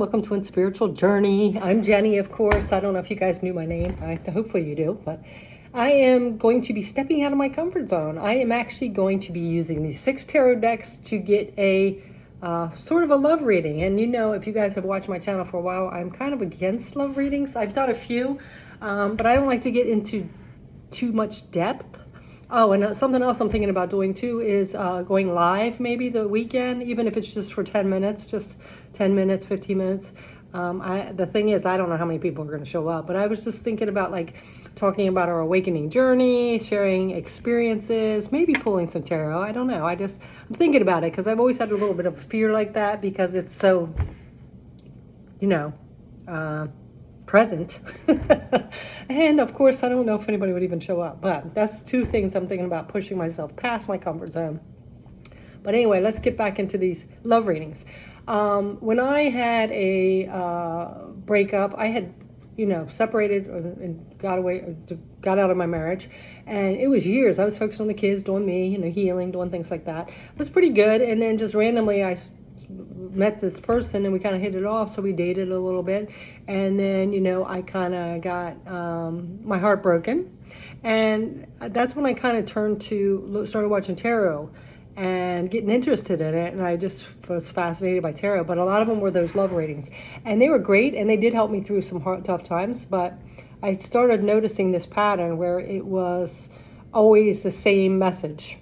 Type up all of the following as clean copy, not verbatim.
welcome to Spiritual Journey. I'm Jenny, of course. I don't know if you guys knew my name. Hopefully you do, but I am going to be stepping out of my comfort zone. I am actually going to be using these 6 tarot decks to get a sort of a love reading. And you know, if you guys have watched my channel for a while, I'm kind of against love readings. I've done a few, but I don't like to get into too much depth. Oh, and something else I'm thinking about doing too is going live maybe the weekend, even if it's just for 10 minutes, just 10 minutes, 15 minutes. The thing is, I don't know how many people are going to show up, but I was just thinking about like talking about our awakening journey, sharing experiences, maybe pulling some tarot. I don't know. I'm thinking about it because I've always had a little bit of fear like that because it's so, present. And of course, I don't know if anybody would even show up, but that's 2 things I'm thinking about, pushing myself past my comfort zone. But anyway, let's get back into these love readings. When I had a breakup, I had, separated and got out of my marriage, and it was years. I was focused on the kids, doing me, healing, doing things like that. It was pretty good. And then just randomly, I met this person and we kind of hit it off, so we dated a little bit, and then I kind of got my heart broken, and that's when I kind of started watching tarot and getting interested in it, and I just was fascinated by tarot. But a lot of them were those love readings, and they were great, and they did help me through some tough times. But I started noticing this pattern where it was always the same message.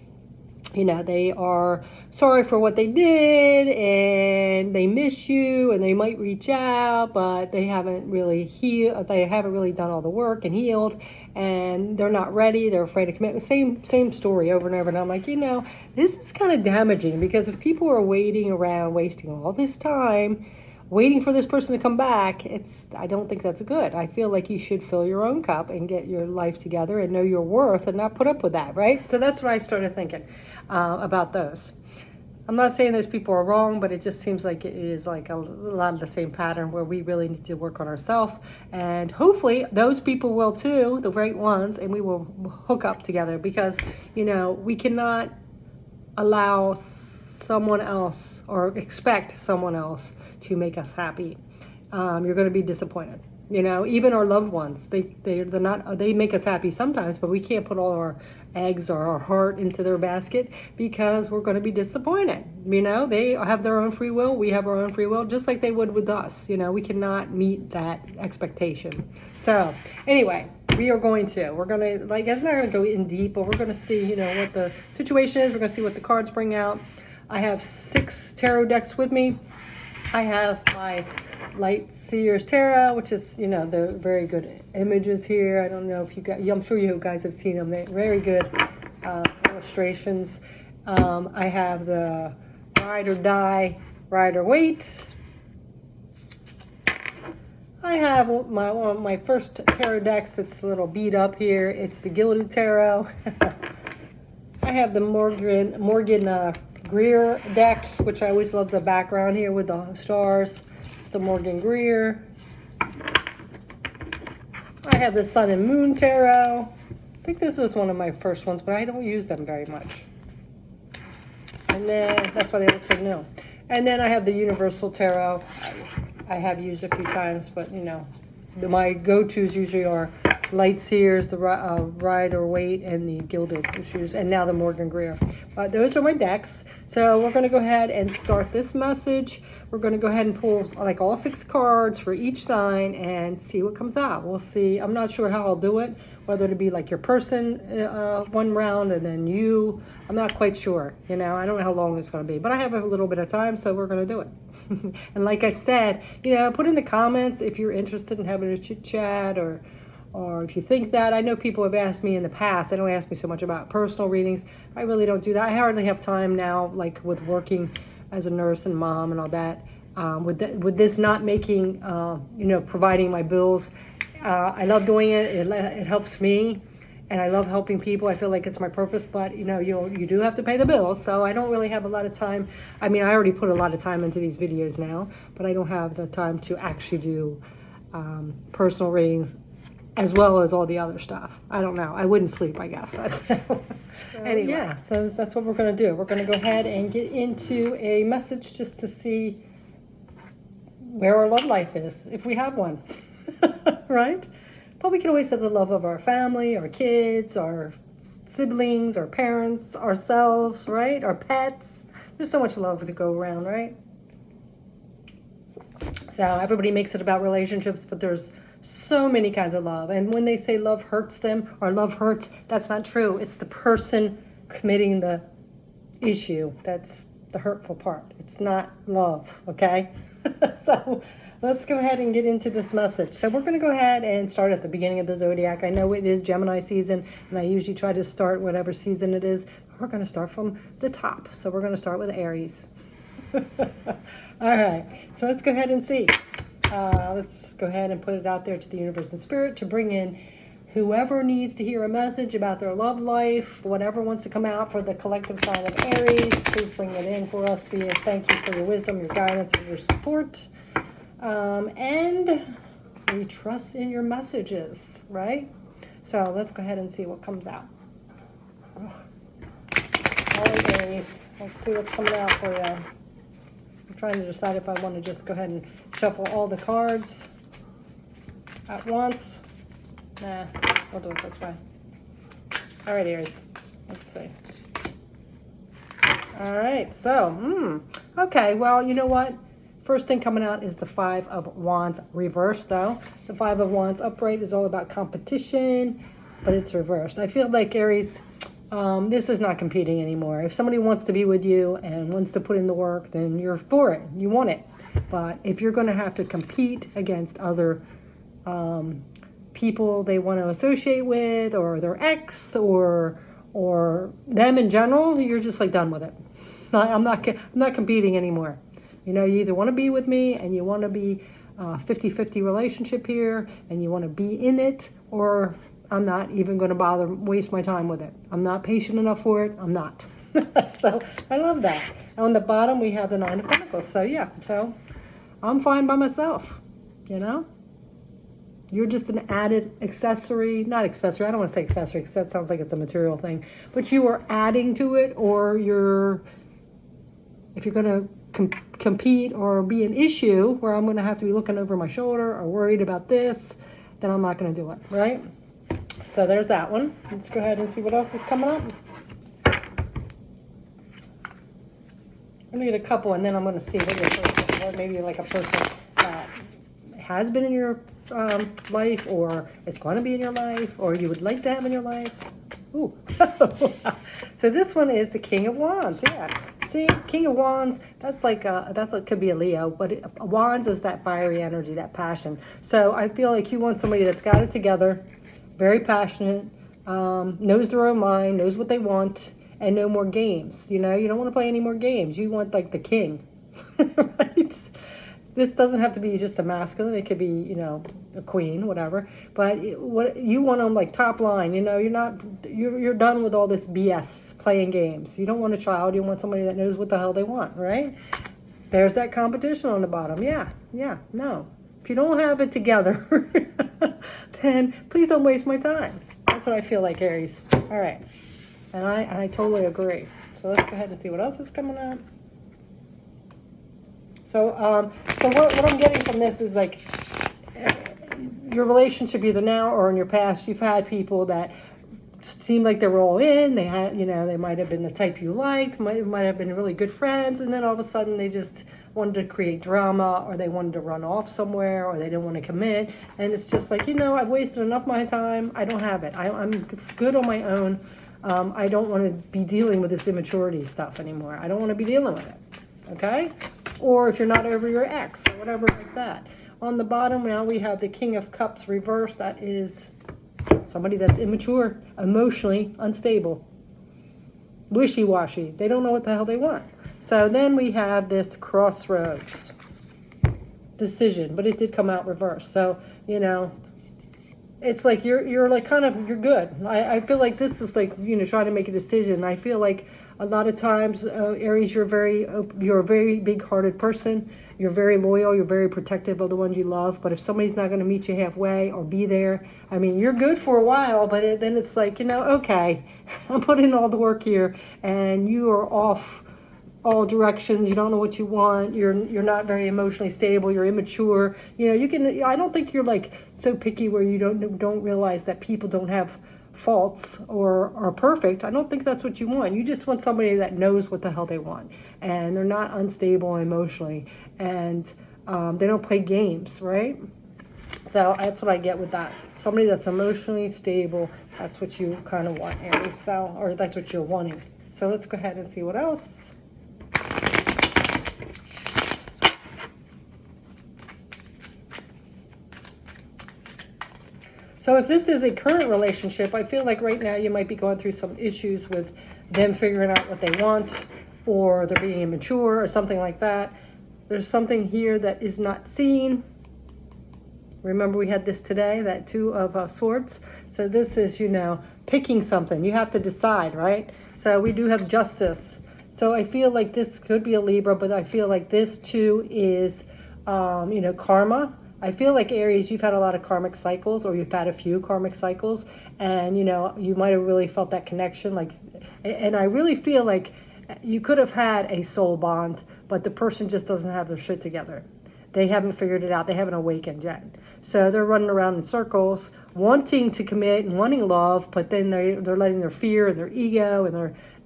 They are sorry for what they did and they miss you and they might reach out, but they haven't really healed. They haven't really done all the work and healed, and they're not ready. They're afraid of commitment. Same story over and over. And I'm like, this is kind of damaging, because if people are waiting around, wasting all this time, waiting for this person to come back, I don't think that's good. I feel like you should fill your own cup and get your life together and know your worth and not put up with that, right? So that's what I started thinking about those. I'm not saying those people are wrong, but it just seems like it is like a lot of the same pattern where we really need to work on ourselves. And hopefully those people will too, the right ones, and we will hook up together, because, we cannot allow someone else or expect someone else to make us happy. You're going to be disappointed. Even our loved ones, they make us happy sometimes, but we can't put all our eggs or our heart into their basket, because we're going to be disappointed. They have their own free will. We have our own free will, just like they would with us. We cannot meet that expectation. So anyway, we're going to, it's not going to go in deep, but we're going to see, what the situation is. We're going to see what the cards bring out. I have 6 tarot decks with me. I have my Light Seers Tarot, which is, they're very good images here. I don't know if you guys, I'm sure you guys have seen them. They're very good illustrations. I have the Ride or Die, Ride or Wait. I have one of my first tarot decks that's a little beat up here. It's the Gilded Tarot. I have the Morgan Greer deck, which I always love the background here with the stars. It's the Morgan Greer. I have the Sun and Moon Tarot. I think this was one of my first ones, but I don't use them very much. And then, that's why they look so new. And then I have the Universal Tarot. I have used a few times, but my go-tos usually are Light Seers, the Ride or Wait, and the Gilded Shoes, and now the Morgan Greer. Those are my decks. So we're going to go ahead and start this message. We're going to go ahead and pull like all 6 cards for each sign and see what comes out. We'll see. I'm not sure how I'll do it, whether to be like your person one round and then you. I'm not quite sure. I don't know how long it's going to be, but I have a little bit of time, so we're going to do it. And like I said, put in the comments if you're interested in having a chit chat, or if you think that. I know people have asked me in the past. They don't ask me so much about personal readings. I really don't do that. I hardly have time now, like with working as a nurse and mom and all that. With this not making, providing my bills. I love doing it. It helps me, and I love helping people. I feel like it's my purpose, but you do have to pay the bills, so I don't really have a lot of time. I mean, I already put a lot of time into these videos now, but I don't have the time to actually do personal readings as well as all the other stuff. I don't know. I wouldn't sleep, I guess. I don't know. Anyway, yeah, so that's what we're going to do. We're going to go ahead and get into a message just to see where our love life is, if we have one, right? But we can always have the love of our family, our kids, our siblings, our parents, ourselves, right? Our pets. There's so much love to go around, right? So everybody makes it about relationships, but there's so many kinds of love. And when they say love hurts them or love hurts, that's not true. It's the person committing the issue that's the hurtful part. It's not love, okay? So let's go ahead and get into this message. So we're going to go ahead and start at the beginning of the zodiac. I know it is Gemini season, and I usually try to start whatever season it is. We're going to start from the top. So we're going to start with Aries. All right, so let's go ahead and see. Let's go ahead and put it out there to the universe and spirit to bring in whoever needs to hear a message about their love life, whatever wants to come out for the collective sign of Aries. Please bring it in for us. We thank you for your wisdom, your guidance, and your support. And we trust in your messages, right? So let's go ahead and see what comes out. All right, Aries. Let's see what's coming out for you. I'm trying to decide if I want to just go ahead and shuffle all the cards at once. Nah, we'll do it this way. All right, Aries. Let's see. All right, so, okay, well, you know what? First thing coming out is the Five of Wands reversed, though. The Five of Wands upright is all about competition, but it's reversed. I feel like, Aries, this is not competing anymore. If somebody wants to be with you and wants to put in the work, then you're for it. You want it. But if you're going to have to compete against other people they want to associate with, or their ex, or them in general, you're just like done with it. I'm not competing anymore. You know, you either want to be with me and you want to be 50-50 relationship here and you want to be in it, or I'm not even going to waste my time with it. I'm not patient enough for it. I'm not. So I love that. On the bottom, we have the Nine of Pentacles. So yeah, so I'm fine by myself, you know? You're just an added accessory, not accessory. I don't want to say accessory because that sounds like it's a material thing, but you are adding to it, or if you're going to compete or be an issue where I'm going to have to be looking over my shoulder or worried about this, then I'm not going to do it, right? So there's that one. Let's go ahead and see what else is coming up. I'm going to get a couple, and then I'm going to see what your person, or maybe like a person that has been in your life, or it's going to be in your life, or you would like to have in your life. Ooh. So this one is the King of Wands. Yeah. See, King of Wands, could be a Leo, but Wands is that fiery energy, that passion. So I feel like you want somebody that's got it together, very passionate, knows their own mind, knows what they want, and no more games. You know, you don't want to play any more games. You want like the king, right? This doesn't have to be just a masculine. It could be, you know, a queen, whatever. But what you want them like top line. You know, you're done with all this BS playing games. You don't want a child. You want somebody that knows what the hell they want, right? There's that competition on the bottom. Yeah, no. If you don't have it together, then please don't waste my time. That's what I feel like, Aries. All right, and I totally agree. So let's go ahead and see what else is coming up. So what I'm getting from this is like your relationship, either now or in your past, you've had people that seemed like they were all in. They had, you know, they might have been the type you liked, might have been really good friends, and then all of a sudden they just wanted to create drama, or they wanted to run off somewhere, or they didn't want to commit. And it's just like, you know, I've wasted enough of my time. I don't have it. I'm good on my own. I don't want to be dealing with this immaturity stuff anymore. I don't want to be dealing with it. Okay? Or if you're not over your ex or whatever like that. On the bottom now we have the King of Cups reversed. That is somebody that's immature, emotionally unstable, wishy-washy. They don't know what the hell they want. So then we have this Crossroads decision, but it did come out reversed. So, you know, it's like you're like kind of, you're good. I feel like this is like, you know, trying to make a decision. I feel like a lot of times, Aries, you're a very big-hearted person. You're very loyal. You're very protective of the ones you love. But if somebody's not going to meet you halfway or be there, I mean, you're good for a while, but then it's like, you know, okay, I'm putting in all the work here, and you are off all directions. You don't know what you want. You're not very emotionally stable. You're immature. You know, you can. I don't think you're like so picky where you don't realize that people don't have faults or are perfect. I don't think that's what you want. You just want somebody that knows what the hell they want, and they're not unstable emotionally, and they don't play games, right? So that's what I get with that. Somebody that's emotionally stable, that's what you kind of want, Aries. So, or that's what you're wanting. So let's go ahead and see what else. So if this is a current relationship, I feel like right now you might be going through some issues with them figuring out what they want, or they're being immature or something like that. There's something here that is not seen. Remember we had this today, that Two of Swords. So this is, you know, picking something. You have to decide, right? So we do have Justice. So I feel like this could be a Libra, but I feel like this too is, you know, karma. I feel like Aries, you've had a lot of karmic cycles, or you've had a few karmic cycles, and, you know, you might have really felt that connection. Like, and I really feel like you could have had a soul bond, but the person just doesn't have their shit together. They haven't figured it out. They haven't awakened yet. So they're running around in circles, wanting to commit and wanting love, but then they're letting their fear and their ego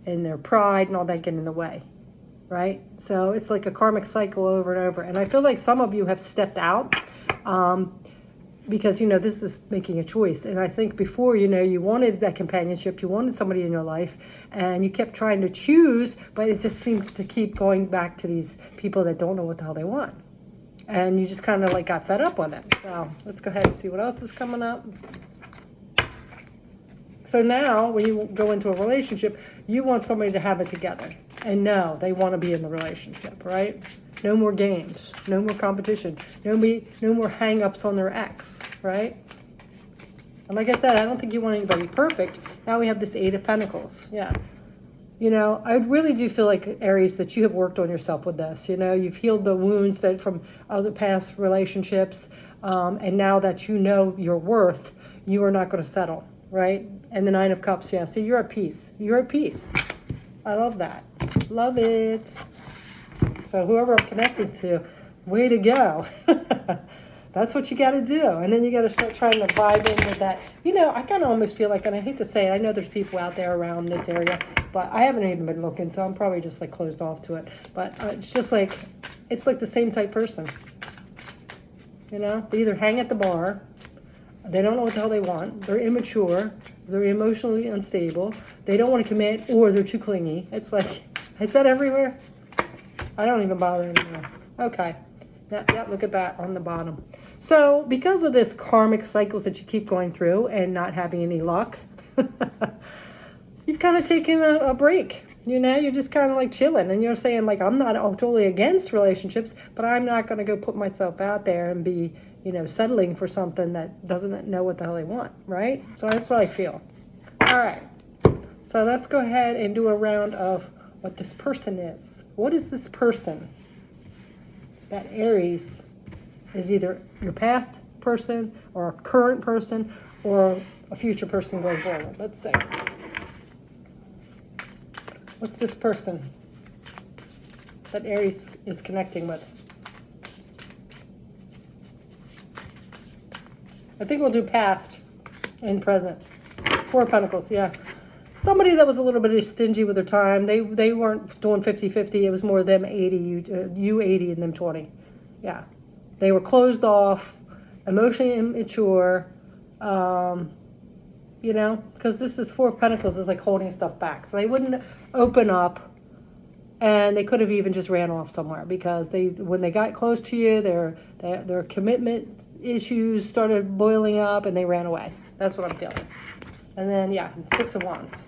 and their pride and all that get in the way, right? So it's like a karmic cycle over and over. And I feel like some of you have stepped out because, you know, this is making a choice. And I think before, you know, you wanted that companionship, you wanted somebody in your life, and you kept trying to choose, but it just seems to keep going back to these people that don't know what the hell they want. And you just kind of like got fed up with it. So let's go ahead and see what else is coming up. So now when you go into a relationship, you want somebody to have it together. And no, they want to be in the relationship, right? No more games, no more competition, no more hang-ups on their ex, right? And like I said, I don't think you want anybody perfect. Now we have this Eight of Pentacles. Yeah. You know, I really do feel like, Aries, that you have worked on yourself with this. You know, you've healed the wounds that from other past relationships. And now that you know your worth, you are not going to settle, right? And the Nine of Cups, yeah. See, you're at peace. You're at peace. I love that. Love it. So whoever I'm connected to, way to go. That's what you got to do. And then you got to start trying to vibe in with that. You know, I kind of almost feel like, and I hate to say it, I know there's people out there around this area, but I haven't even been looking, so I'm probably just like closed off to it. But it's just like, it's like the same type person. You know, they either hang at the bar, they don't know what the hell they want, they're immature, they're emotionally unstable, they don't want to commit, or they're too clingy. It's like, is that everywhere? I don't even bother anymore. Okay. Yeah, look at that on the bottom. So because of this karmic cycles that you keep going through and not having any luck, you've kind of taken a break. You know, you're just kind of like chilling, and you're saying like, I'm not totally against relationships, but I'm not going to go put myself out there and be, you know, settling for something that doesn't know what the hell they want, right? So that's what I feel. All right. So let's go ahead and do a round of what this person is. What is this person? That Aries is either your past person or a current person or a future person going forward. Let's see. What's this person that Aries is connecting with? I think we'll do past and present. Four of Pentacles, yeah. Somebody that was a little bit stingy with their time. They weren't doing 50-50. It was more them 80, you 80 and them 20. Yeah. They were closed off, emotionally immature, you know, because this is Four of Pentacles is like holding stuff back. So they wouldn't open up, and they could have even just ran off somewhere because when they got close to you, their commitment issues started boiling up and they ran away. That's what I'm feeling. And then, yeah, Six of Wands.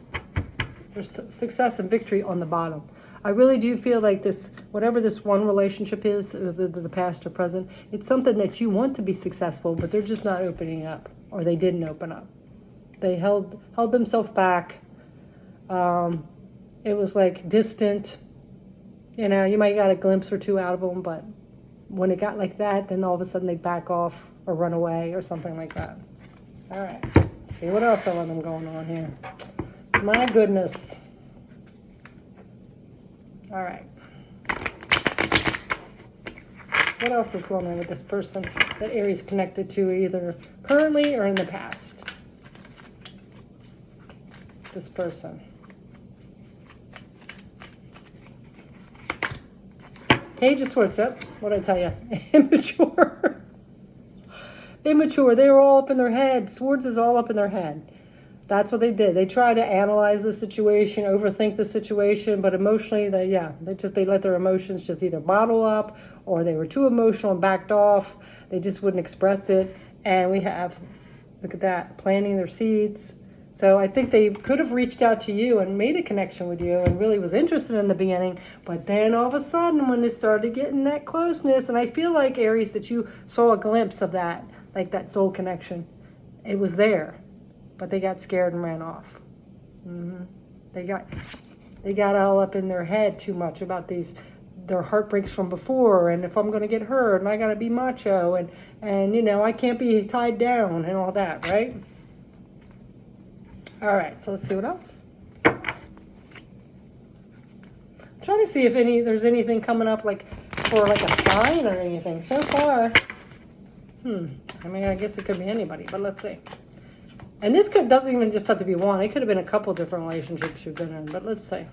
There's success and victory on the bottom. I really do feel like this, whatever this one relationship is, the past or present, it's something that you want to be successful, but they're just not opening up, or they didn't open up. They held themselves back. It was like distant. You know, you might got a glimpse or two out of them, but when it got like that, then all of a sudden they back off or run away or something like that. All right. See what else I want them going on here. My goodness. All right. What else is going on with this person that Aries connected to either currently or in the past? This person. Page of Swords. Yep. What did I tell you? Immature. Immature. They were all up in their head. Swords is all up in their head. That's what they did. They tried to analyze the situation, overthink the situation, but emotionally, they let their emotions just either bottle up, or they were too emotional and backed off. They just wouldn't express it. And we have, look at that, planting their seeds. So I think they could have reached out to you and made a connection with you and really was interested in the beginning. But then all of a sudden, when they started getting that closeness, and I feel like, Aries, that you saw a glimpse of that, like that soul connection. It was there. But they got scared and ran off. They got all up in their head too much about their heartbreaks from before, and if I'm going to get hurt, and I got to be macho, and I can't be tied down and all that, right? All right, so let's see what else. I'm trying to see if there's anything coming up for a sign or anything. So far, I mean, I guess it could be anybody, but let's see. And this doesn't even just have to be one. It could have been a couple different relationships you've been in, but let's see.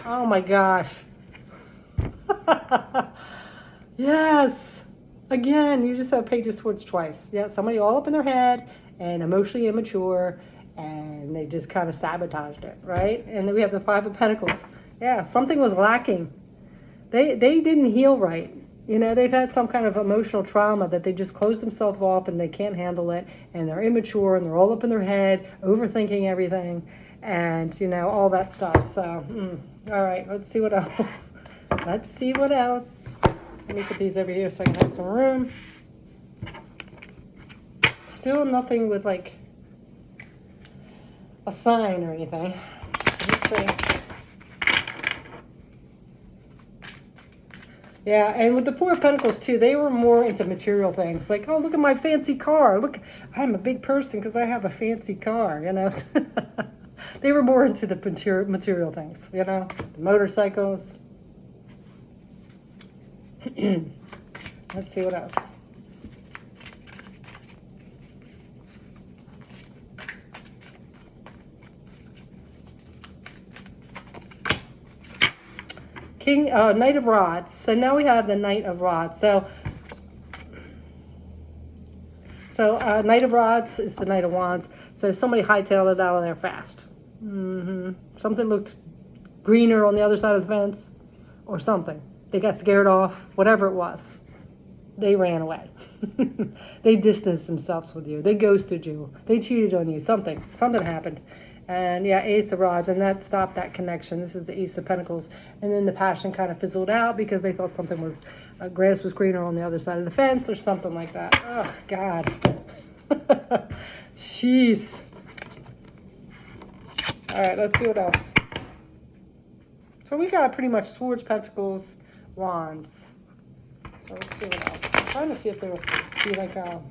Oh my gosh. Yes. Again, you just have Page of Swords twice. Yeah, somebody all up in their head and emotionally immature, and they just kind of sabotaged it, right? And then we have the Five of Pentacles. Yeah, something was lacking. They didn't heal right. They've had some kind of emotional trauma that they just closed themselves off and they can't handle it. And they're immature and they're all up in their head, overthinking everything and, all that stuff. So, all right, let's see what else. Let's see what else. Let me put these over here so I can have some room. Still nothing with a sign or anything. Let's see. Yeah, and with the Four of Pentacles, too, they were more into material things. Like, oh, look at my fancy car. Look, I'm a big person because I have a fancy car, They were more into the material things, the motorcycles. Let's see what else. Knight of Rods. So now we have the Knight of Rods. So Knight of Rods is the Knight of Wands. So somebody hightailed it out of there fast. Something looked greener on the other side of the fence or something. They got scared off, whatever it was. They ran away. They distanced themselves with you. They ghosted you. They cheated on you. Something happened. And yeah, Ace of Rods, and that stopped that connection. This is the Ace of Pentacles. And then the passion kind of fizzled out because they thought something was, grass was greener on the other side of the fence or something like that. Oh, God. Jeez. All right, let's see what else. So we got pretty much Swords, Pentacles, Wands. So let's see what else. I'm trying to see if there would be a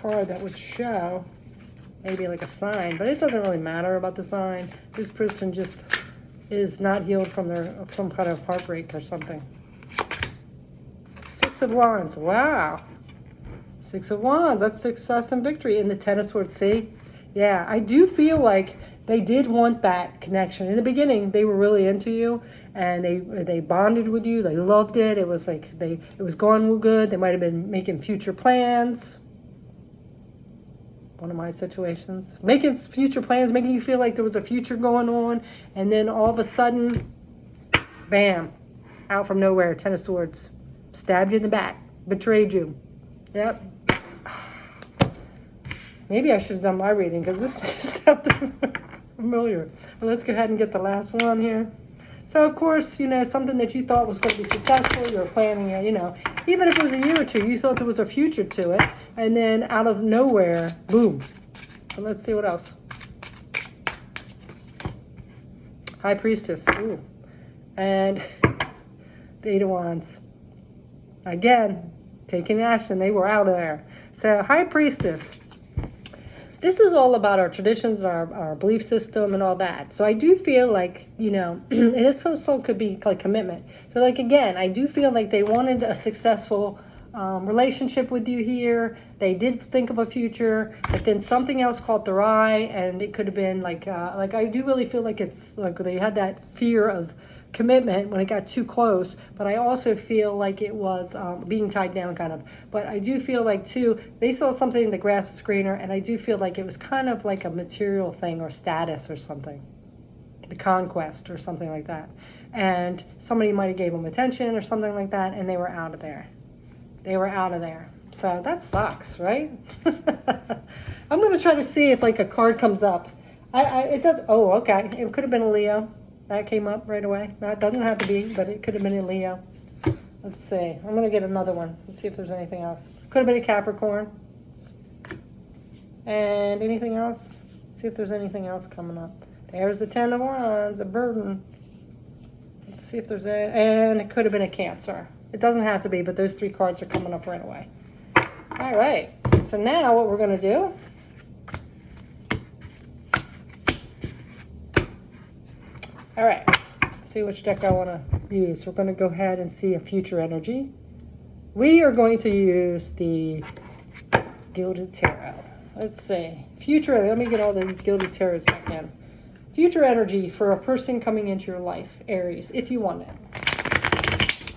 card that would show maybe a sign, but it doesn't really matter about the sign. This person just is not healed from some kind of heartbreak or something. Six of Wands. Wow. Six of Wands. That's success and victory. In the Ten of Swords. See? Yeah, I do feel like they did want that connection. In the beginning, they were really into you, and they bonded with you. They loved it. It was it was going good. They might have been making future plans. One of my situations. Making future plans, making you feel like there was a future going on, and then all of a sudden, bam, out from nowhere, Ten of Swords. Stabbed you in the back. Betrayed you. Yep. Maybe I should have done my reading because this sounded familiar. But let's go ahead and get the last one here. So, of course, something that you thought was going to be successful, you were planning it, even if it was a year or two, you thought there was a future to it. And then out of nowhere, boom. And let's see what else. High Priestess. Ooh. And the Eight of Wands. Again, taking action. They were out of there. So, High Priestess. this is all about our traditions, our belief system and all that. So I do feel like, this also could be like commitment. So like, again, I do feel like they wanted a successful relationship with you here. They did think of a future, but then something else caught their eye, and it could have been like I do really feel like it's like they had that fear of commitment when it got too close, but I also feel like it was being tied down kind of. But I do feel like too, they saw something in the grass was greener, and I do feel like it was kind of like a material thing or status or something, the conquest or something like that. And somebody might have gave them attention or something like that, and they were out of there. They were out of there. So that sucks, right? I'm going to try to see if like a card comes up. It does. Oh, okay. It could have been a Leo. That came up right away. That doesn't have to be, but it could have been a Leo. Let's see. I'm going to get another one. Let's see if there's anything else. Could have been a Capricorn. And anything else? See if there's anything else coming up. There's the 10 of Wands, a burden. Let's see if there's a... And it could have been a Cancer. It doesn't have to be, but those 3 cards are coming up right away. All right. So now what we're going to do... All right. Let's see which deck I want to use. We're going to go ahead and see a future energy. We are going to use the Gilded Tarot. Let's see. Future... Let me get all the Gilded Tarots back in. Future energy for a person coming into your life, Aries, if you want it.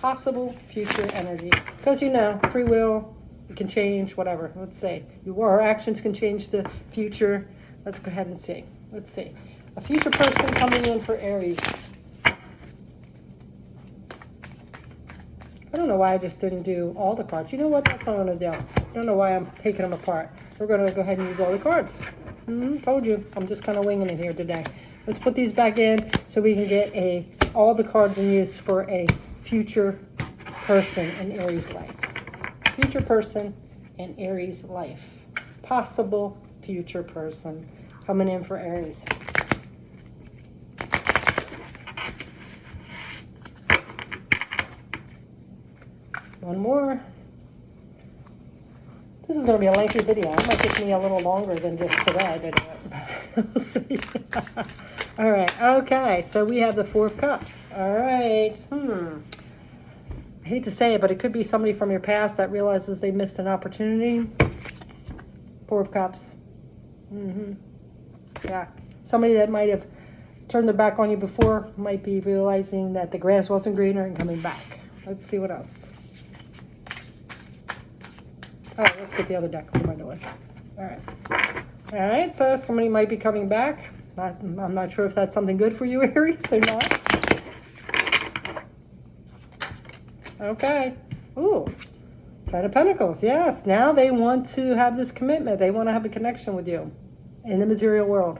Possible future energy, because free will, you can change whatever. Let's say our actions can change the future. Let's go ahead and see. Let's see a future person coming in for Aries. I don't know why I just didn't do all the cards. You know what? That's what I'm going to do. I don't know why I'm taking them apart. We're going to go ahead and use all the cards. Told you. I'm just kind of winging it here today. Let's put these back in so we can get all the cards in use for a future person in Aries life. Future person in Aries life. Possible future person coming in for Aries. One more. This is going to be a lengthy video. It might take me a little longer than just today to do it. We'll see. All right. Okay. So we have the 4 of Cups. All right. I hate to say it, but it could be somebody from your past that realizes they missed an opportunity. 4 of Cups. Yeah. Somebody that might have turned their back on you before might be realizing that the grass wasn't greener and coming back. Let's see what else. All right, let's get the other deck. What am I doing? All right. All right, so somebody might be coming back. I'm not sure if that's something good for you, Aries, or not. Okay. Ooh. 10 of Pentacles. Yes. Now they want to have this commitment. They want to have a connection with you in the material world.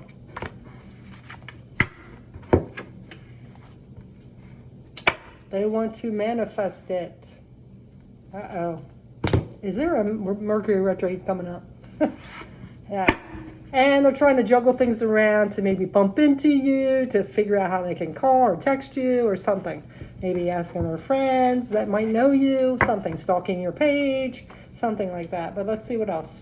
They want to manifest it. Uh-oh. Is there a Mercury retrograde coming up? Yeah. And they're trying to juggle things around to maybe bump into you, to figure out how they can call or text you or something. Maybe asking their friends that might know you, something, stalking your page, something like that. But let's see what else.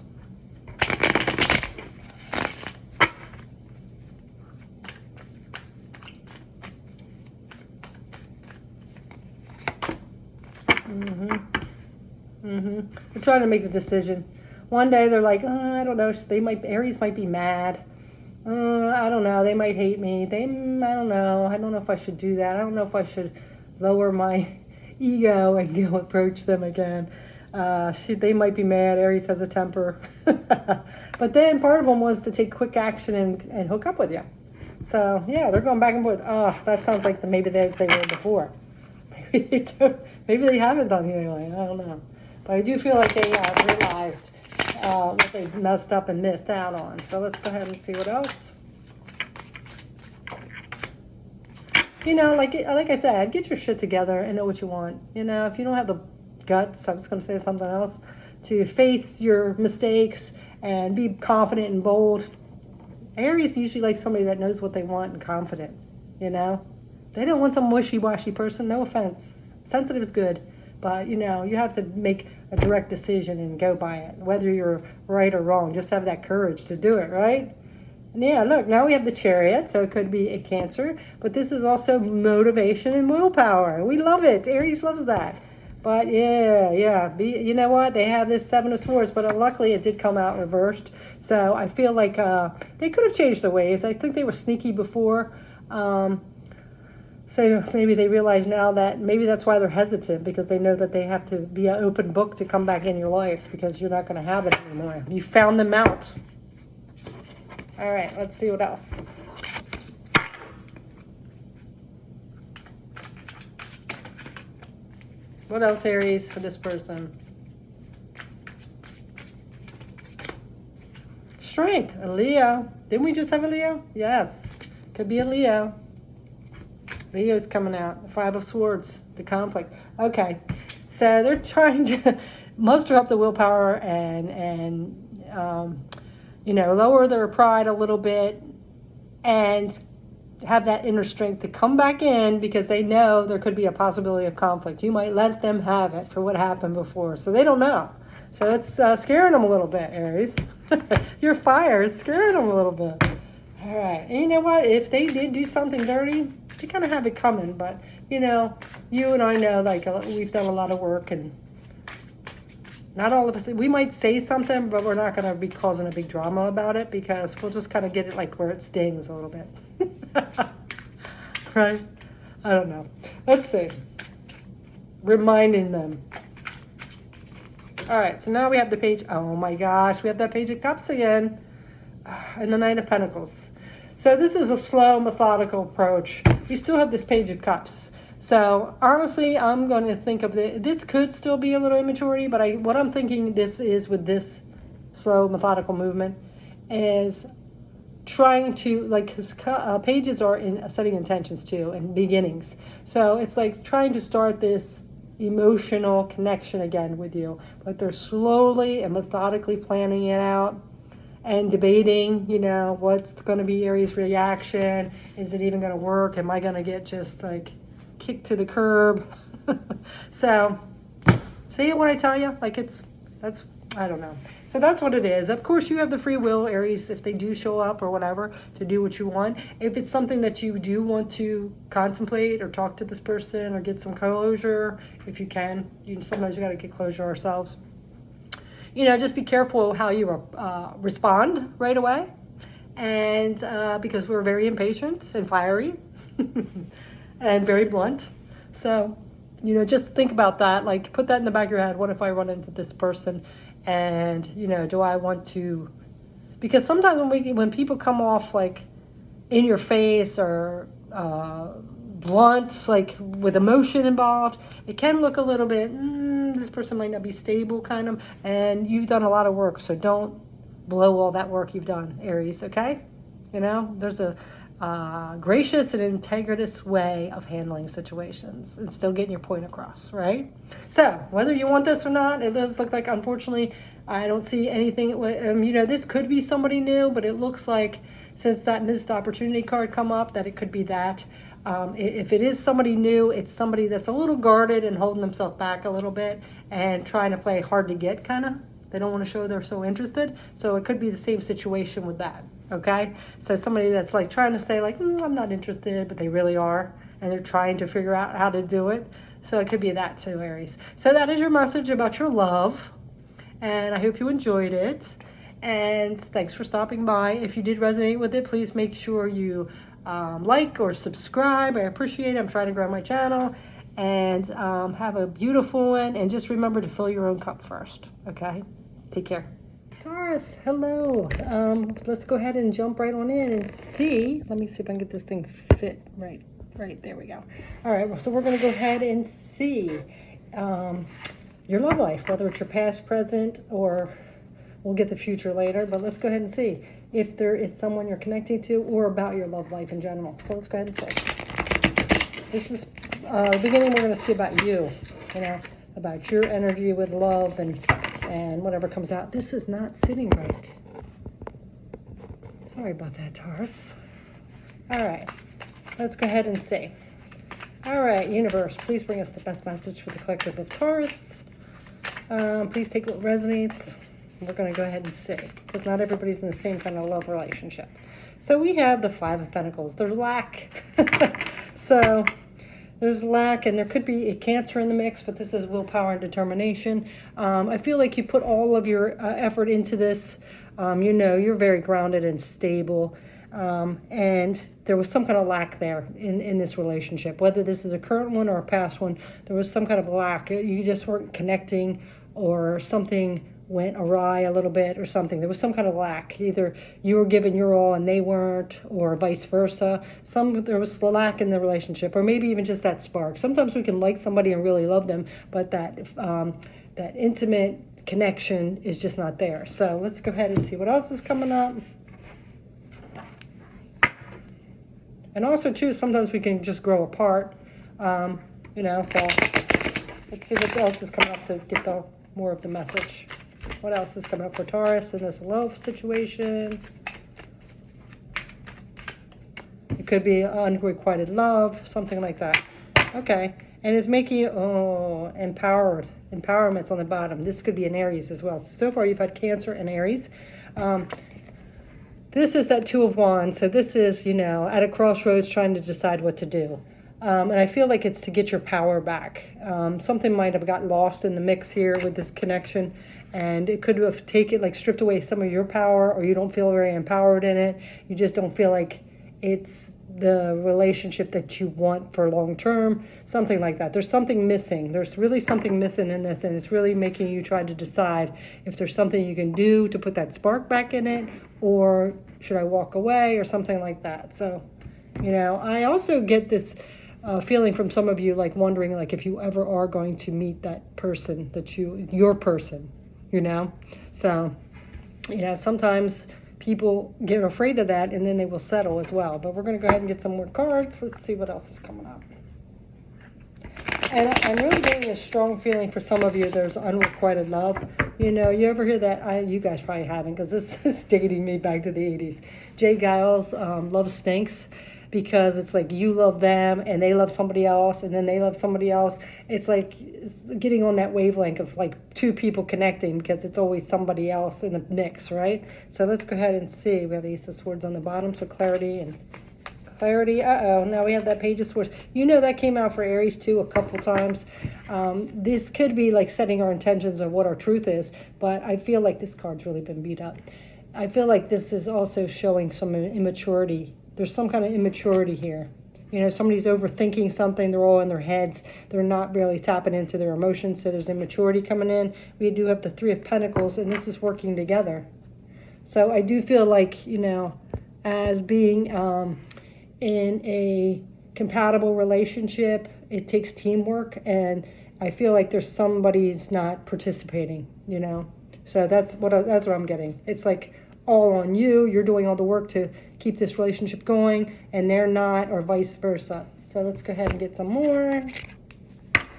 They're trying to make a decision. One day they're like, I don't know. Aries might be mad. I don't know. They might hate me. I don't know. I don't know if I should do that. I don't know if I should lower my ego and go approach them again. They might be mad. Aries has a temper. But then part of them was to take quick action and hook up with you. So yeah, they're going back and forth. Oh, that sounds like maybe they were before. Maybe they haven't done anything. I don't know. But I do feel like they realized what they messed up and missed out on. So let's go ahead and see what else. Like I said, get your shit together and know what you want. If you don't have the guts, I'm just going to say something else, to face your mistakes and be confident and bold. Aries usually like somebody that knows what they want and confident, They don't want some wishy-washy person, no offense. Sensitive is good, But, you know, you have to make a direct decision and go by it, whether you're right or wrong. Just have that courage to do it, right? And yeah, look, now we have the Chariot, so it could be a Cancer, but this is also motivation and willpower. We love it. Aries loves that. But yeah, you know what? They have this Seven of Swords, but luckily it did come out reversed. So I feel like they could have changed their ways. I think they were sneaky before. So maybe they realize now that maybe that's why they're hesitant, because they know that they have to be an open book to come back in your life, because you're not going to have it anymore. You found them out. All right, let's see what else. What else, Aries, for this person? Strength, a Leo. Didn't we just have a Leo? Yes, could be a Leo. Leo's coming out. Five of Swords, the conflict. Okay, so they're trying to muster up the willpower and you know, lower their pride a little bit and have that inner strength to come back in, because they know there could be a possibility of conflict. You might let them have it for what happened before, so they don't know. So it's scaring them a little bit, Aries. Your fire is scaring them a little bit. All right, and you know what? If they did do something dirty, you kind of have it coming. But, you know, you and I know, like, we've done a lot of work, and not all of us, we might say something, but we're not going to be causing a big drama about it, because we'll just kind of get it like where it stings a little bit. Right? I don't know. Let's see. Reminding them. All right, so now we have the page. Oh my gosh, we have that Page of Cups again. And the Knight of Pentacles. So this is a slow, methodical approach. We still have this Page of Cups. So honestly, I'm going to think of this could still be a little immaturity, but what I'm thinking this is with this slow, methodical movement is trying to, like, his pages are in setting intentions too and beginnings. So it's like trying to start this emotional connection again with you, but they're slowly and methodically planning it out and debating, you know, what's going to be Aries' reaction. Is it even going to work? Am I going to get just like kicked to the curb? So see it when I tell you, like, that's I don't know. So that's what it is. Of course, you have the free will, Aries, if they do show up or whatever, to do what you want. If it's something that you do want to contemplate or talk to this person or get some closure, if you can, sometimes you got to get closure ourselves. You know, just be careful how you respond right away. And because we're very impatient and fiery and very blunt. So, you know, just think about that. Like, put that in the back of your head. What if I run into this person? And, you know, do I want to? Because sometimes when people come off like in your face or blunt, like with emotion involved, it can look a little bit, this person might not be stable, kind of. And you've done a lot of work, so don't blow all that work you've done, Aries, okay? You know, there's a gracious and integritous way of handling situations and still getting your point across, right? So whether you want this or not, it does look like, unfortunately, I don't see anything. You know, this could be somebody new, but it looks like, since that missed opportunity card come up, that it could be that. If it is somebody new, it's somebody that's a little guarded and holding themselves back a little bit and trying to play hard to get, kind of. They don't want to show they're so interested. So it could be the same situation with that. Okay, so somebody that's like trying to say like, I'm not interested, but they really are, and they're trying to figure out how to do it. So it could be that too, Aries. So that is your message about your love, and I hope you enjoyed it. And thanks for stopping by. If you did resonate with it, please make sure you like or subscribe. I appreciate it. I'm trying to grow my channel. And have a beautiful one. And just remember to fill your own cup first. Okay? Take care. Taurus, hello. Let's go ahead and jump right on in and see. Let me see if I can get this thing fit right. Right, there we go. All right, so we're going to go ahead and see your love life, whether it's your past, present, or we'll get the future later. But let's go ahead and see if there is someone you're connecting to or about your love life in general. So let's go ahead and see. This is the beginning. We're going to see about you, you know, about your energy with love and whatever comes out. This is not sitting right. Sorry about that, Taurus. All right, let's go ahead and see. All right, universe, please bring us the best message for the collective of Taurus. Please take what resonates. We're going to go ahead and see, because not everybody's in the same kind of love relationship. So we have the Five of Pentacles. There's lack. So there's lack, and there could be a Cancer in the mix, but this is willpower and determination. I feel like you put all of your effort into this. You know, you're very grounded and stable. And there was some kind of lack there in this relationship. Whether this is a current one or a past one, there was some kind of lack. You just weren't connecting, or something went awry a little bit or something. There was some kind of lack. Either you were giving your all and they weren't, or vice versa. There was lack in the relationship, or maybe even just that spark. Sometimes we can like somebody and really love them, but that intimate connection is just not there. So let's go ahead and see what else is coming up. And also, too, sometimes we can just grow apart, you know, so let's see what else is coming up to get more of the message. What else is coming up for Taurus in this love situation? It could be unrequited love, something like that. Okay, and it's making you, empowered. Empowerment's on the bottom. This could be an Aries as well. So far you've had Cancer and Aries. This is that Two of Wands. So this is, you know, at a crossroads trying to decide what to do. And I feel like it's to get your power back. Something might have got lost in the mix here with this connection. And it could have stripped away some of your power, or you don't feel very empowered in it. You just don't feel like it's the relationship that you want for long term. Something like that. There's something missing. There's really something missing in this. And it's really making you try to decide if there's something you can do to put that spark back in it, or should I walk away, or something like that. So, you know, I also get this feeling from some of you, like wondering, like if you ever are going to meet that person, your person, you know. So, you know, sometimes people get afraid of that, and then they will settle as well. But we're going to go ahead and get some more cards. Let's see what else is coming up. And I'm really getting a strong feeling for some of you, there's unrequited love. You know, you ever hear that? You guys probably haven't, because this is dating me back to the 80s. Jay Giles, Love Stinks, because it's like you love them and they love somebody else, and then they love somebody else. It's like getting on that wavelength of like two people connecting, because it's always somebody else in the mix, right? So let's go ahead and see. We have Ace of Swords on the bottom, so clarity and clarity. Now we have that Page of Swords. You know, that came out for Aries too a couple times. This could be like setting our intentions of what our truth is, but I feel like this card's really been beat up. I feel like this is also showing some immaturity. There's some kind of immaturity here. You know, somebody's overthinking something. They're all in their heads. They're not really tapping into their emotions, so there's immaturity coming in. We do have the Three of Pentacles, and this is working together. So I do feel like, you know, as being in a compatible relationship, it takes teamwork, and I feel like there's somebody's not participating, you know. So that's what I'm getting. It's like all on you. You're doing all the work to keep this relationship going, and they're not, or vice versa. So let's go ahead and get some more.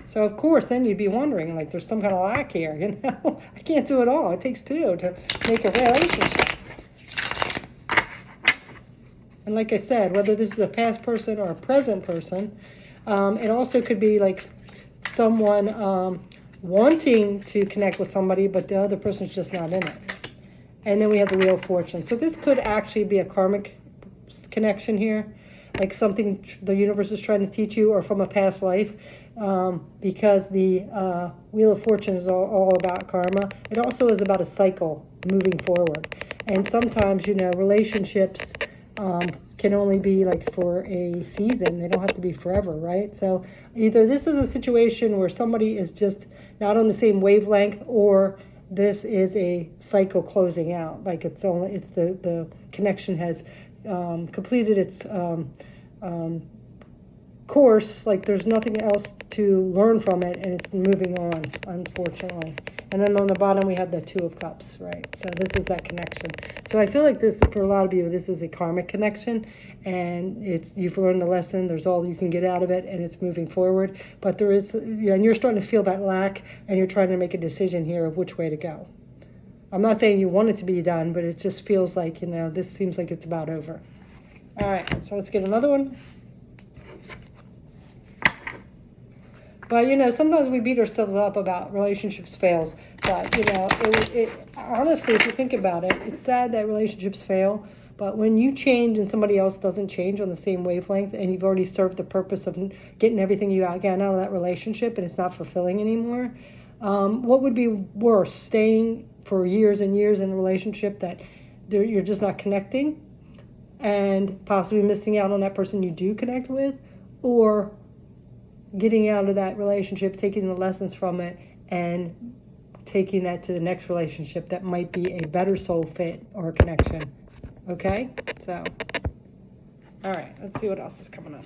So of course, then you'd be wondering, like, there's some kind of lack here, you know. I can't do it all. It takes two to make a relationship. And like I said, whether this is a past person or a present person, it also could be like someone wanting to connect with somebody, but the other person's just not in it. And then we have the Wheel of Fortune. So this could actually be a karmic connection here, like something the universe is trying to teach you, or from a past life, because the Wheel of Fortune is all about karma. It also is about a cycle moving forward. And sometimes, you know, relationships can only be like for a season. They don't have to be forever, right? So either this is a situation where somebody is just not on the same wavelength, or this is a cycle closing out. Like it's the connection has completed its course. Like there's nothing else to learn from it, and it's moving on, unfortunately. And then on the bottom we have the Two of Cups, right? So this is that connection. So I feel like this, for a lot of you, this is a karmic connection, and you've learned the lesson. There's all you can get out of it, and it's moving forward. But there is, and you're starting to feel that lack, and you're trying to make a decision here of which way to go. I'm not saying you want it to be done, but it just feels like, you know, this seems like it's about over. All right, so let's get another one. But, you know, sometimes we beat ourselves up about relationships fails. But, you know, honestly, if you think about it, it's sad that relationships fail. But when you change and somebody else doesn't change on the same wavelength, and you've already served the purpose of getting everything you get out of that relationship, and it's not fulfilling anymore, what would be worse? Staying for years and years in a relationship that you're just not connecting and possibly missing out on that person you do connect with, or getting out of that relationship, taking the lessons from it, and taking that to the next relationship that might be a better soul fit or connection. Okay? So, all right, let's see what else is coming up.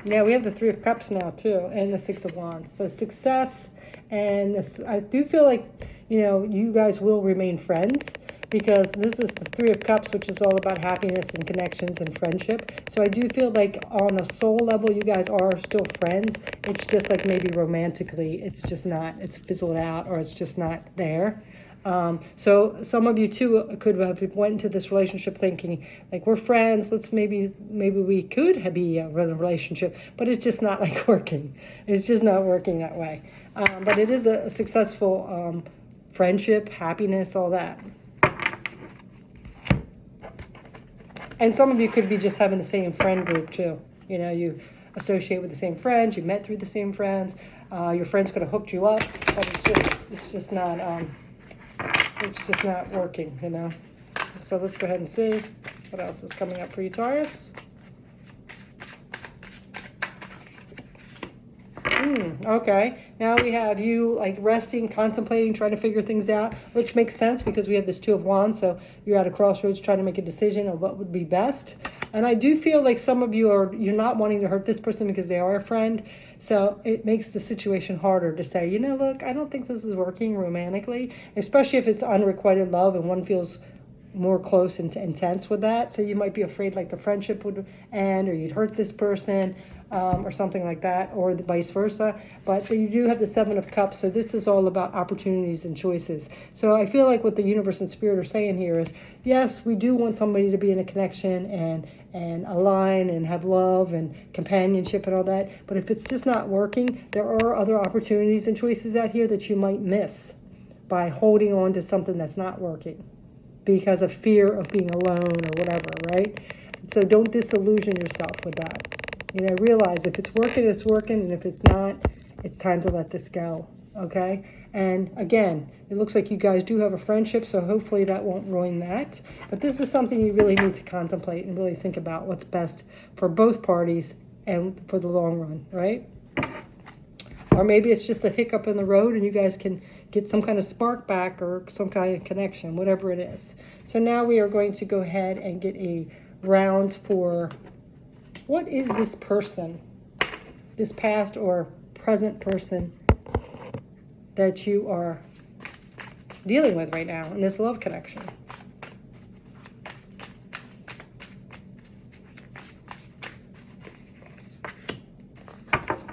Now we have the Three of Cups now too, and the Six of Wands. So success, and this, I do feel like, you know, you guys will remain friends, because this is the Three of Cups, which is all about happiness and connections and friendship. So I do feel like on a soul level, you guys are still friends. It's just like maybe romantically, it's just not, it's fizzled out, or it's just not there. So some of you too could have went into this relationship thinking like, we're friends, let's maybe we could be a relationship, but it's just not like working. It's just not working that way. But it is a successful friendship, happiness, all that. And some of you could be just having the same friend group too. You know, you associate with the same friends, you met through the same friends, your friends could have hooked you up, but it's just not working, you know. So let's go ahead and see what else is coming up for you, Taurus. Okay, now we have you like resting, contemplating, trying to figure things out, which makes sense because we have this Two of Wands, so you're at a crossroads trying to make a decision of what would be best. And I do feel like some of you you're not wanting to hurt this person because they are a friend, so it makes the situation harder to say, you know, look, I don't think this is working romantically, especially if it's unrequited love and one feels more close and intense with that. So you might be afraid like the friendship would end, or you'd hurt this person, or something like that, or the vice versa. But you do have the Seven of Cups, so this is all about opportunities and choices. So I feel like what the universe and spirit are saying here is, yes, we do want somebody to be in a connection and align and have love and companionship and all that. But if it's just not working, there are other opportunities and choices out here that you might miss by holding on to something that's not working because of fear of being alone or whatever, right? So don't disillusion yourself with that. You know, realize if it's working, it's working, and if it's not, it's time to let this go, okay? And again, it looks like you guys do have a friendship, so hopefully that won't ruin that. But this is something you really need to contemplate and really think about what's best for both parties and for the long run, right? Or maybe it's just a hiccup in the road and you guys can get some kind of spark back or some kind of connection, whatever it is. So now we are going to go ahead and get a round for what is this person, this past or present person that you are dealing with right now in this love connection.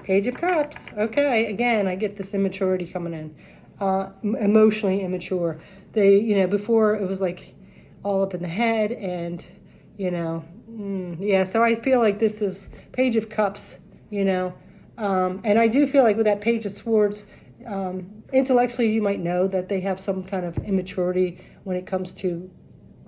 Page of Cups. Okay, again, I get this immaturity coming in. Emotionally immature. They, you know, before it was like all up in the head and, you know, yeah, so I feel like this is Page of Cups, you know, and I do feel like with that Page of Swords, intellectually you might know that they have some kind of immaturity when it comes to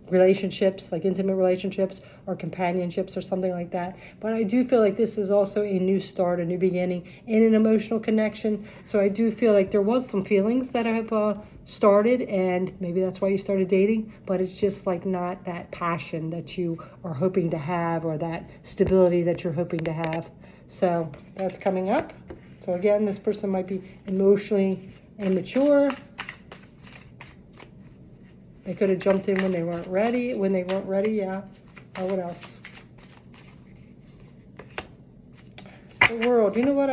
relationships, like intimate relationships or companionships or something like that. But I do feel like this is also a new start, a new beginning in an emotional connection. So I do feel like there was some feelings that have started, and maybe that's why you started dating, but it's just like not that passion that you are hoping to have or that stability that you're hoping to have. So that's coming up. So again, this person might be emotionally immature. They could have jumped in when they weren't ready. Yeah. Oh, what else? The World. You know what?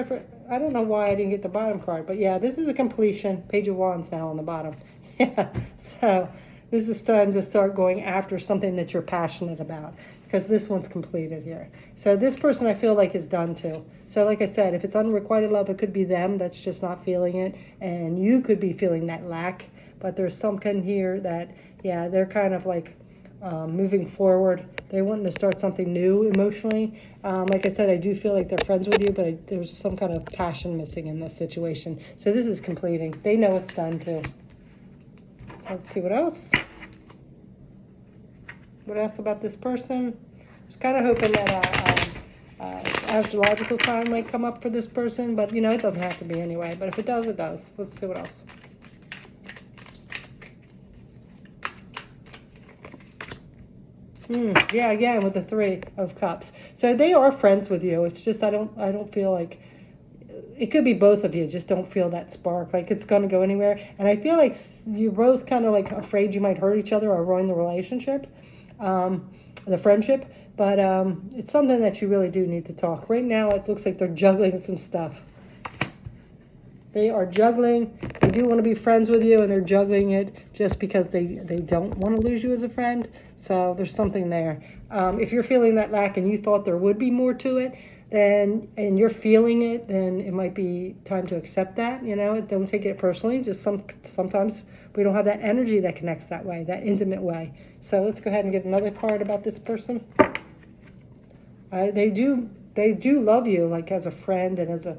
I don't know why I didn't get the bottom card. But yeah, this is a completion. Page of Wands now on the bottom. Yeah. So this is time to start going after something that you're passionate about, because this one's completed here. So this person I feel like is done too. So like I said, if it's unrequited love, it could be them that's just not feeling it. And you could be feeling that lack. But there's some kind here that, yeah, they're kind of like moving forward They're wanting to start something new emotionally. Like I said, I do feel like they're friends with you, but there's some kind of passion missing in this situation. So this is completing. They know it's done too. So let's see what else. What else about this person? I was kind of hoping that astrological sign might come up for this person, but you know, it doesn't have to be anyway. But if it does, it does. Let's see what else. Yeah, again with the 3 of Cups. So they are friends with you. It's just I don't feel like it could be both of you. Just don't feel that spark like it's going to go anywhere. And I feel like you're both kind of like afraid you might hurt each other or ruin the relationship, the friendship. But it's something that you really do need to talk. Right now, it looks like they're juggling some stuff. They are juggling. They do want to be friends with you, and they're juggling it just because they don't want to lose you as a friend. So there's something there. If you're feeling that lack and you thought there would be more to it, then and you're feeling it, then it might be time to accept that. You know, don't take it personally. Just sometimes we don't have that energy that connects that way, that intimate way. So let's go ahead and get another card about this person. They do love you like as a friend and as a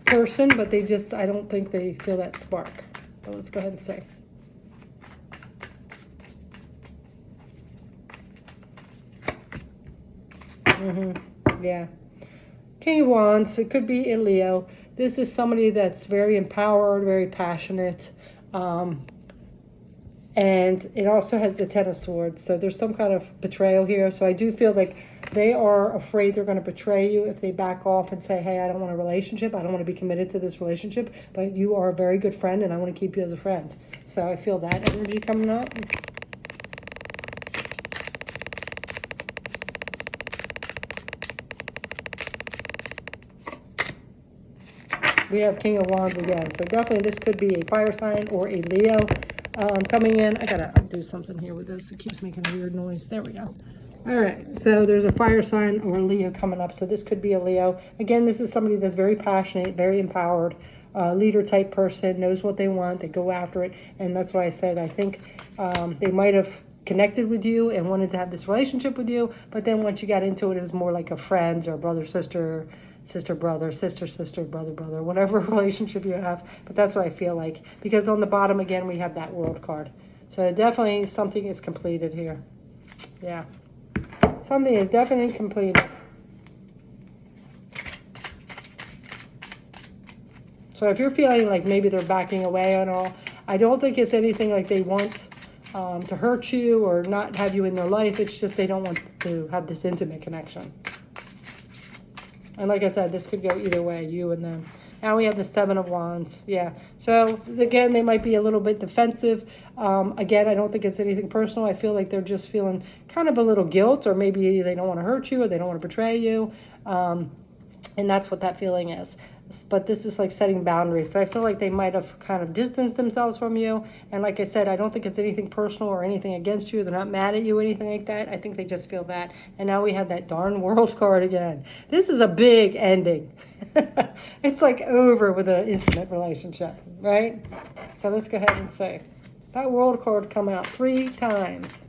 person, but I don't think they feel that spark. So let's go ahead and say. Yeah. King of Wands, it could be a Leo. This is somebody that's very empowered, very passionate. And it also has the 10 of Swords. So there's some kind of betrayal here. So I do feel like they are afraid they're going to betray you if they back off and say, hey, I don't want a relationship. I don't want to be committed to this relationship. But you are a very good friend, and I want to keep you as a friend. So I feel that energy coming up. We have King of Wands again. So definitely this could be a fire sign or a Leo coming in. I got to do something here with this. It keeps making a weird noise. There we go. All right. So there's a fire sign or a Leo coming up. So this could be a Leo. Again, this is somebody that's very passionate, very empowered, leader type person, knows what they want. They go after it. And that's why I said I think they might have connected with you and wanted to have this relationship with you. But then once you got into it, it was more like a friend or brother, sister, sister, brother, sister, sister, brother, brother, whatever relationship you have. But that's what I feel like. Because on the bottom, again, we have that World card. So definitely something is completed here. Yeah. Something is definitely completed. So if you're feeling like maybe they're backing away and all, I don't think it's anything like they want to hurt you or not have you in their life. It's just they don't want to have this intimate connection. And like I said, this could go either way, you and them. Now we have the 7 of Wands. Yeah. So again, they might be a little bit defensive. Again, I don't think it's anything personal. I feel like they're just feeling kind of a little guilt, or maybe they don't want to hurt you or they don't want to betray you. And that's what that feeling is. But this is like setting boundaries. So I feel like they might have kind of distanced themselves from you. And like I said, I don't think it's anything personal or anything against you. They're not mad at you or anything like that. I think they just feel that. And now we have that darn World card again. This is a big ending. It's like over with an intimate relationship, right? So let's go ahead and say that World card come out 3 times.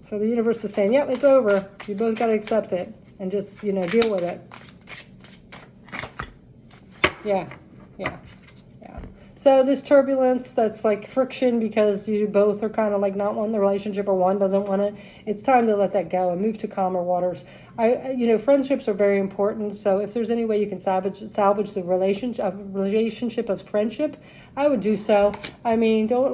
So the universe is saying, yep, it's over. You both got to accept it and just, you know, deal with it. Yeah. So this turbulence, that's like friction because you both are kind of like not wanting the relationship or one doesn't want it. It's time to let that go and move to calmer waters. Friendships are very important. So if there's any way you can salvage the relationship of friendship, I would do so. I mean, don't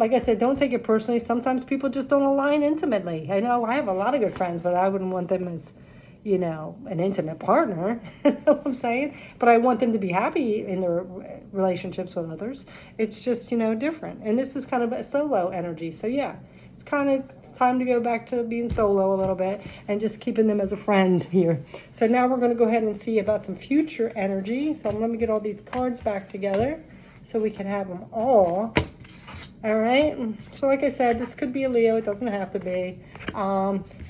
take it personally. Sometimes people just don't align intimately. I know I have a lot of good friends, but I wouldn't want them as, you know, an intimate partner. You know what I'm saying? But I want them to be happy in their relationships with others. It's just, you know, different. And this is kind of a solo energy. So yeah, it's kind of time to go back to being solo a little bit and just keeping them as a friend here. So now we're going to go ahead and see about some future energy. So let me get all these cards back together so we can have them all. All right. So like I said, this could be a Leo. It doesn't have to be.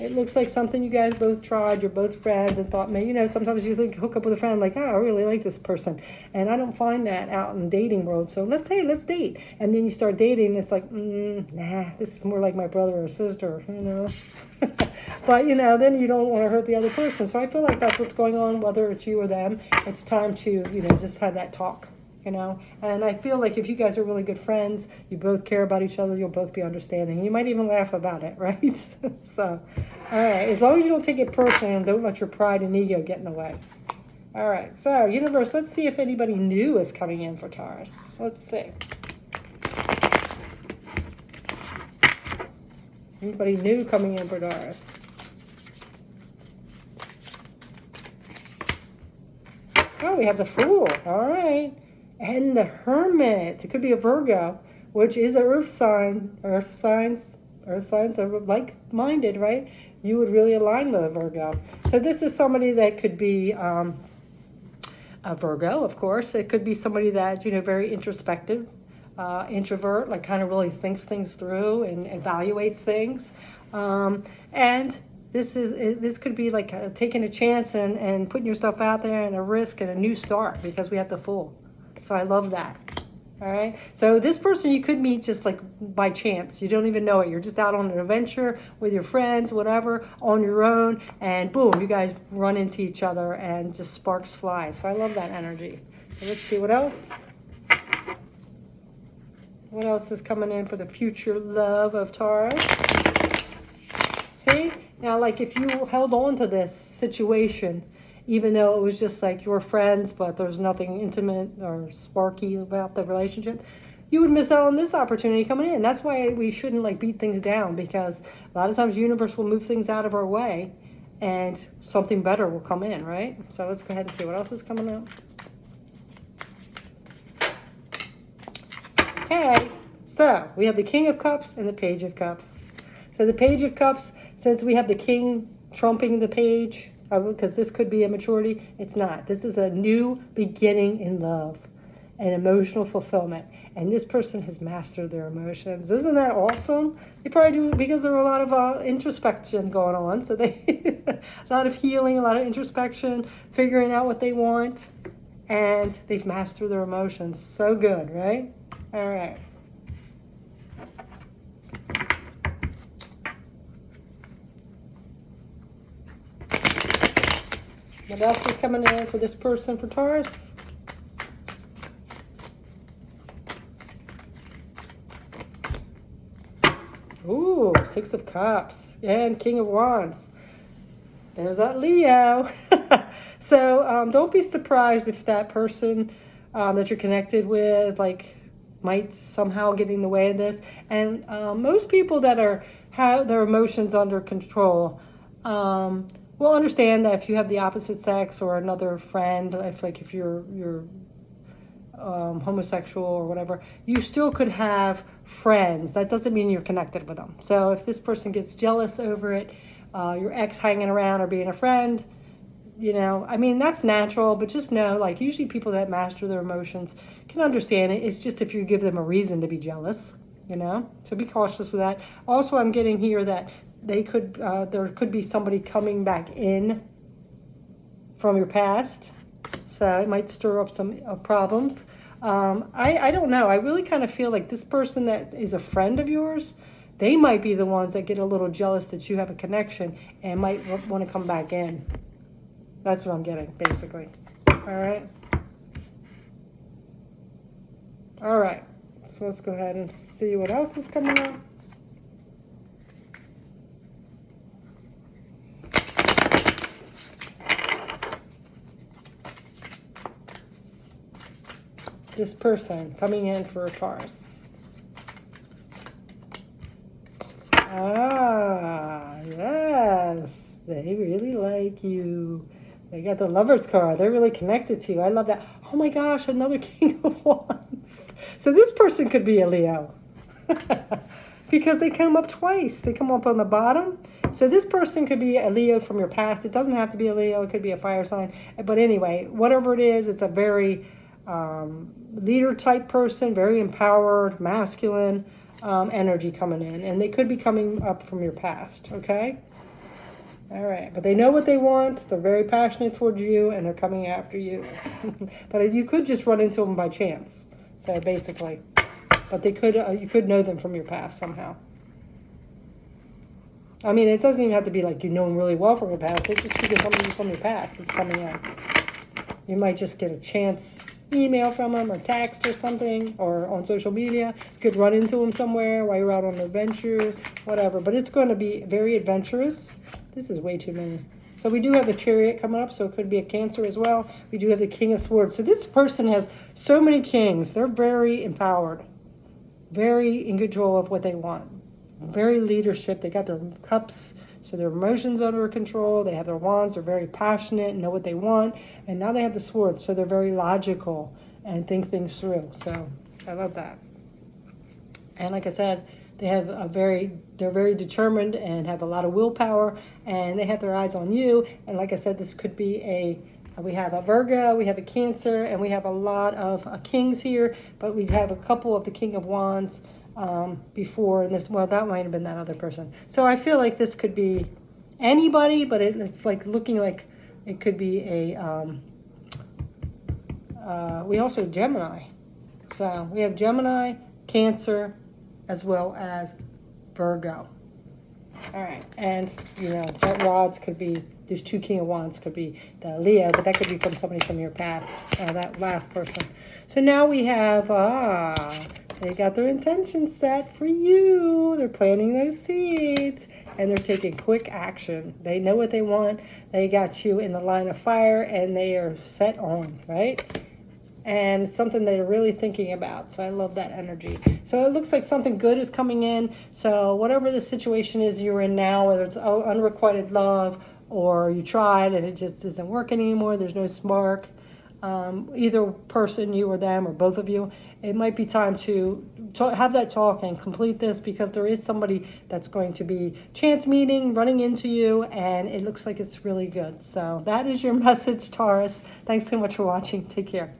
It looks like something you guys both tried. You're both friends and thought, man, you know, sometimes you think hook up with a friend like, oh, I really like this person. And I don't find that out in the dating world. So let's date. And then you start dating. And it's like, nah, this is more like my brother or sister, you know. But, you know, then you don't want to hurt the other person. So I feel like that's what's going on, whether it's you or them. It's time to, you know, just have that talk. You know, and I feel like if you guys are really good friends, you both care about each other, you'll both be understanding. You might even laugh about it, right? So, all right, as long as you don't take it personally and don't let your pride and ego get in the way. All right, so universe, let's see if anybody new is coming in for Taurus. Let's see. Anybody new coming in for Taurus? Oh, we have the Fool. All right. And the Hermit. It could be a Virgo, which is an earth sign. Earth signs are like-minded, right? You would really align with a Virgo. So this is somebody that could be a Virgo, of course. It could be somebody that, you know, very introspective, introvert, like kind of really thinks things through and evaluates things. And this could be like taking a chance and putting yourself out there and a risk and a new start, because we have the Fool. So I love that. All right. So this person you could meet just like by chance. You don't even know it. You're just out on an adventure with your friends, whatever, on your own, and boom, you guys run into each other and just sparks fly. So I love that energy. So let's see what else. What else is coming in for the future love of Taurus? See? Now, like if you held on to this situation, even though it was just like your friends, but there's nothing intimate or sparky about the relationship, you would miss out on this opportunity coming in. That's why we shouldn't like beat things down, because a lot of times the universe will move things out of our way and something better will come in, right? So let's go ahead and see what else is coming up. Okay, so we have the King of Cups and the Page of Cups. So the Page of Cups, since we have the King trumping the Page, because this could be immaturity, it's not. This is a new beginning in love and emotional fulfillment. And this person has mastered their emotions. Isn't that awesome? They probably do, because there are a lot of introspection going on. So they, a lot of healing, a lot of introspection, figuring out what they want. And they've mastered their emotions. So good, right? All right. What else is coming in for this person for Taurus? Ooh, Six of Cups and King of Wands. There's that Leo. So don't be surprised if that person that you're connected with, like, might somehow get in the way of this. And most people that have their emotions under control will understand that if you have the opposite sex or another friend, if you're homosexual or whatever, you still could have friends. That doesn't mean you're connected with them. So if this person gets jealous over it, your ex hanging around or being a friend, you know, I mean, that's natural, but just know, like, usually people that master their emotions can understand it. It's just if you give them a reason to be jealous, you know, so be cautious with that. Also, I'm getting here that there could be somebody coming back in from your past. So it might stir up some problems. I don't know. I really kind of feel like this person that is a friend of yours, they might be the ones that get a little jealous that you have a connection and might want to come back in. That's what I'm getting, basically. All right. All right. So let's go ahead and see what else is coming up. This person coming in for a Taurus. Ah, yes. They really like you. They got the Lover's card. They're really connected to you. I love that. Oh my gosh, another King of Wands. So this person could be a Leo. Because they come up twice. They come up on the bottom. So this person could be a Leo from your past. It doesn't have to be a Leo. It could be a fire sign. But anyway, whatever it is, it's a very leader type person, very empowered, masculine. energy coming in. And they could be coming up from your past, okay? All right, but they know what they want. They're very passionate towards you, and they're coming after you. But you could just run into them by chance. So basically, but they could you could know them from your past somehow. I mean, it doesn't even have to be like you know them really well from your past. It just could be somebody from your past that's coming in. You might just get a chance email from them or text or something, or on social media. You could run into them somewhere while you're out on an adventure, whatever. But it's going to be very adventurous. This is way too many. So we do have a Chariot coming up, so it could be a Cancer as well. We do have the King of Swords. So this person has so many kings. They're very empowered, very in control of what they want, very leadership. They got their cups, so their emotions under control. They have their wands. They're very passionate, know what they want. And now they have the swords, so they're very logical and think things through. So I love that. And like I said, they have they're very determined and have a lot of willpower, and they have their eyes on you. And like I said, this could be we have a Virgo, we have a Cancer, and we have a lot of kings here, but we have a couple of the King of Wands before, and this, well, that might have been that other person. So I feel like this could be anybody, but it's like looking like it could be we also have Gemini. So we have Gemini, Cancer, as well as Virgo. All right, and that rods could be, there's two King of Wands, could be the Leo, but that could be from somebody from your past, that last person. So now we have, they got their intentions set for you. They're planting those seeds, and they're taking quick action. They know what they want. They got you in the line of fire, and they are set on, right? And something they're really thinking about. So I love that energy. So it looks like something good is coming in. So whatever the situation is you're in now, whether it's unrequited love or you tried and it just isn't working anymore, there's no spark, either person, you or them, or both of you, it might be time to have that talk and complete this, because there is somebody that's going to be chance meeting, running into you, and it looks like it's really good. So that is your message, Taurus. Thanks so much for watching. Take care.